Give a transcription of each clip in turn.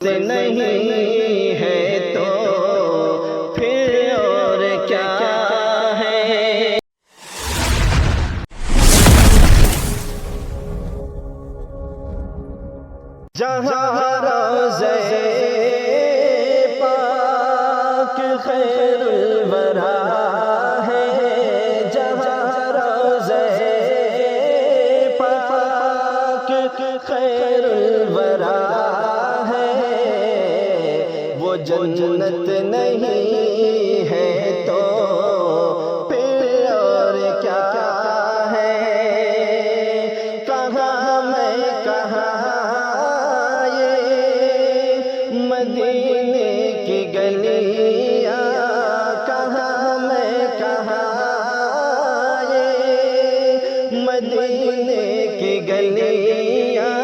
نہیں ہے تو پھر اور کیا ہے۔ جہاں روضہ پاک خیر الورا ہے، جہاں روضہ پاک خیر الورا ہے، وہ جنت نہیں ہے تو پھر اور کیا ہے۔ کہاں میں کہاں مدینے کی گلیاں، کہاں میں کہاں مدینے کی گلیاں،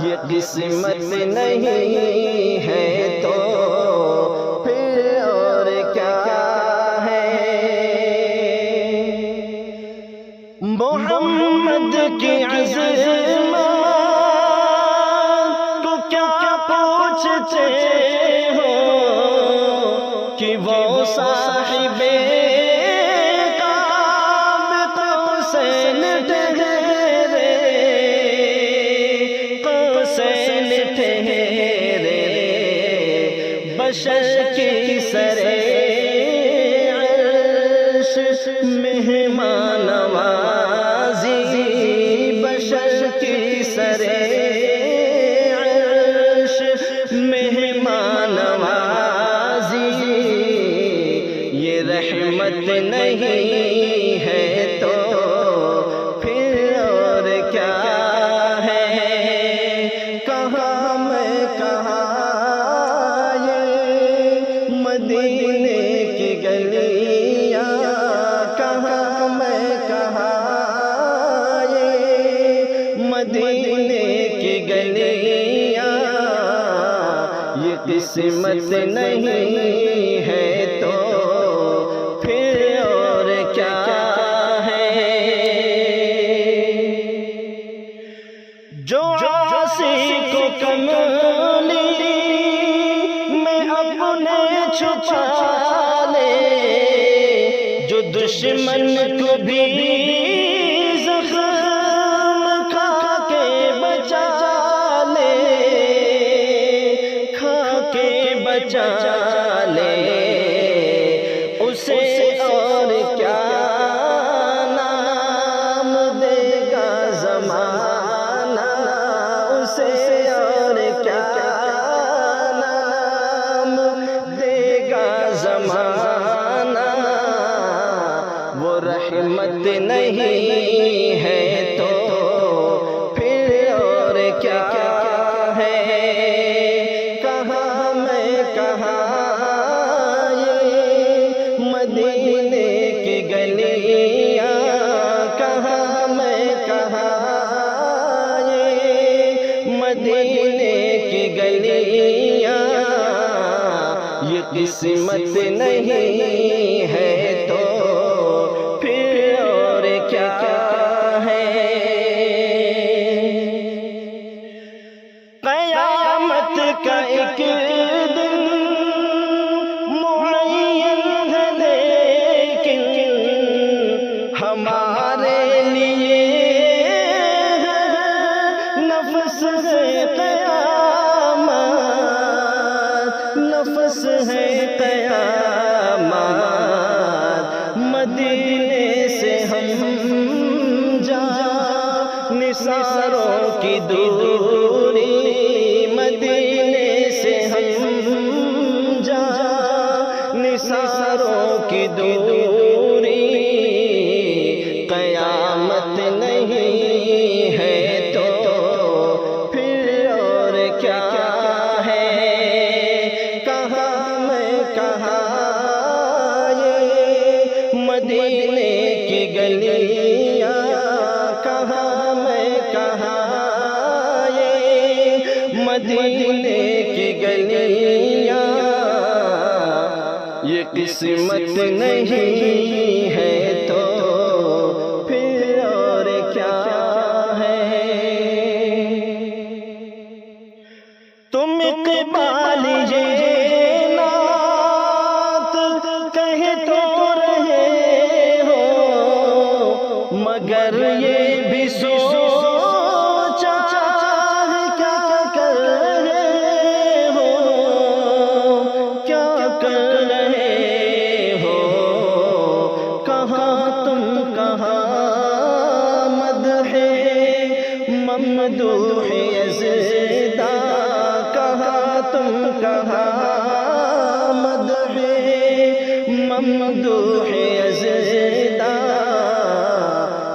یہ قسمت نہیں ہے تو پھر اور کیا ہے۔ محمد کی عظمت کو کیا پوچھتے ہو کہ وہ صاحب قاب قوسین ٹھہرے، قوسین ٹھہرے، بشر کی سرے عرش مہمان نوازی، بشر کی سرے مہمان نوازی، یہ رحمت نہیں ہے تو پھر اور کیا ہے۔ کہاں میں کہاں یہ مدینے کی گلیاں، کہاں میں کہاں یہ مدینے کی گلیاں، یہ قسمت نہیں ہے تو پھر اور کیا ہے۔ جو عاصی کو کملی میں اپنے چھپا لے، جو دشمن کو بھی زخم کھا کے بچا لے، بچا لے، اسے اور کیا نام دے گا زمانہ، اسے اور کیا نام دے گا زمانہ، وہ رحمت نہیں ہے تو پھر اور کیا ہے۔ کہاں میں کہاں یہ مدینے کی گلیاں، کہاں میں کہاں یہ مدینے کی گلیاں، یہ قسمت نہیں ہے تو پھر اور کیا ہے۔ قیامت کا ایک دن معین ہے لیکن ہمارے لیے نفس ہے قیامت، نفس ہے قیامت، مدینے سے ہم جا نثاروں کی دوری، مدینے سے ہم جا نثاروں کی دوری، قیامت نہیں ہے تو پھر اور کیا ہے۔ کہاں میں کہاں یہ مدینے کی گلیاں، کہاں میں کہاں مدینے کی گلیاں، یہ قسمت نہیں ہے تو پھر اور کیا ہے۔ تم اقبال یہ نعت کہہ تو رہے ہو، مگر یہ بھی سوچا کیا کر رہے ہو، کیا کر رہے ہو، کہاں تم کہاں مدح ممدوح یزداں، کہاں تم کہاں مدح ممدوح یزداں،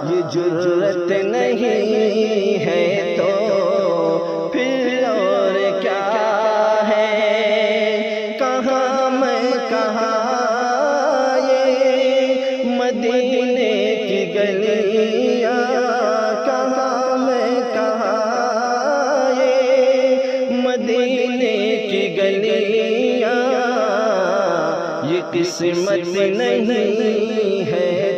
یہ جرت نہیں ہے تو پھر اور کیا ہے، کہاں میں کہاں یہ مدینے کی گلیاں، کہاں میں کہاں یہ مدینے کی گلیاں، یہ قسمت نہیں ہے